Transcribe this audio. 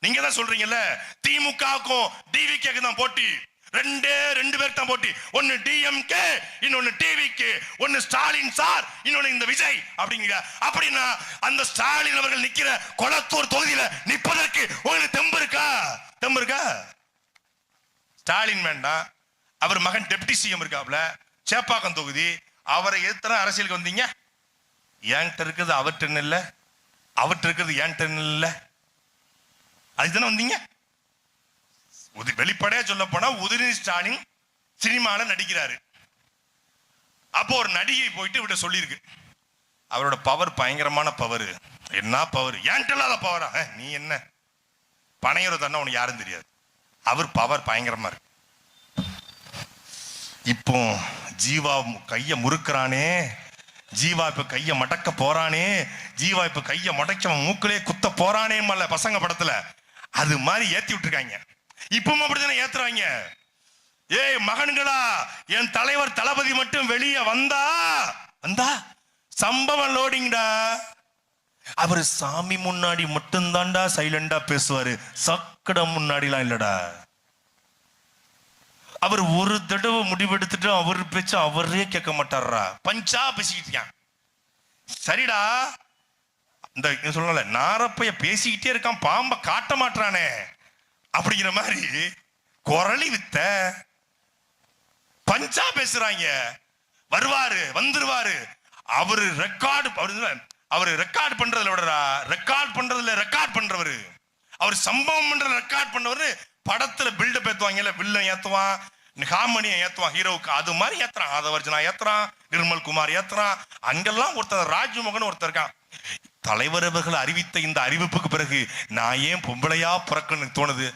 நீங்க தான் சொல்றீங்கல்ல திமுகவுக்கும் டிவிகேக்கு தான் போட்டி, ரெண்டு பேர் தான் போட்டி. ஒன்னு டிஎம்கே, இன்னொன்னு டிவிக்கு, ஒன்னு ஸ்டாலின் சார், இன்னொன்னு இந்த விஜய் அப்படிங்கிற. அப்படின்னா அந்த ஸ்டாலின் அவர்கள் நிக்கிற கொளத்தூர் தொகுதியில நிப்பதற்கு உங்களுக்கு தெம்பு இருக்கா? தெம்பு இருக்கா? ஸ்டாலின் வேண்டாம், அவர் மகன் டெப்டி சிஎம் இருக்காப்ல, சேப்பாக்கம் தொகுதி, அவரை எதிர்த்து அரசியலுக்கு வந்தீங்க. என்கிட்ட இருக்கிறது அவர்கிட்ட இல்ல, அவர்கிட்ட இருக்கிறது என்கிட்ட இல்ல, அதுதானே வந்தீங்க. வெளிப்படையா சொல்ல போனா உதயநிதி ஸ்டாலின் சினிமால நடிக்கிறாரு. அப்போ ஒரு நடிகை போயிட்டு இவட சொல்லியிருக்கு, அவரோட பவர் பயங்கரமான பவர். என்ன பவர்? என்கிட்ட இல்லாத பவரா? நீ என்ன பனையூர் தானே, உனக்கு யாரும் தெரியாது. அவர் பவர் பயங்கரமா இருக்கு. இப்போ ஜீவா கைய முறுக்குறானே, ஜீவா இப்ப கைய மடக்க போறானே, ஜீவா இப்ப கைய மடக்க மூக்கிலே குத்த போறானே பசங்க படத்துல, அது மாதிரி ஏத்தி விட்டுருக்காங்க. இப்பவும் அப்படித்தானே ஏத்துறாங்க. ஏய் மகன்களா, என் தலைவர் தளபதி மட்டும் வெளியே வந்தா சம்பவம் லோடிங்கடா. அவர் சாமி முன்னாடி மட்டும்தான்டா சைலண்டா பேசுவாரு, சக்கட முன்னாடிலாம் இல்லடா. அவர் ஒரு தடவை முடிவெடுத்துட்டு அவர் பேச்சு அவரே கேட்க மாட்டாரா, பஞ்சா பேசிக்கிட்டு. சரிடா, இந்த சொல்லல நாரப்பைய பேசிக்கிட்டே இருக்கான், பாம்ப காட்ட மாட்டானே அப்படிங்கிற மாதிரி குரலி வித்த பஞ்சா பேசுறாங்க. வருவாரு, வந்துருவாரு. அவரு ரெக்கார்டு பண்றதுல விடறா, ரெக்கார்ட் பண்றவரு, அவர் சம்பவம் பண்றதுல ரெக்கார்ட் பண்ணவரு. படத்துல பில்டப் ஏத்துவாங்கல்ல, வில்லன் ஏத்துவான், ஹார்மோனியம் ஏத்துவான் ஹீரோவுக்கு, அது மாதிரி ஏத்துறான். ஆதவர்ஜனா ஏத்துறான், நிர்மல் குமார் ஏத்துறான். அங்கெல்லாம் ஒருத்தர் ராஜ்மோகன் ஒருத்தர் இருக்கான். தலைவர் அவர்கள் அறிவித்த இந்த அறிவிப்புக்கு பிறகு நான் ஏன் பொம்பளையா பிறக்கணும்னு தோணுது.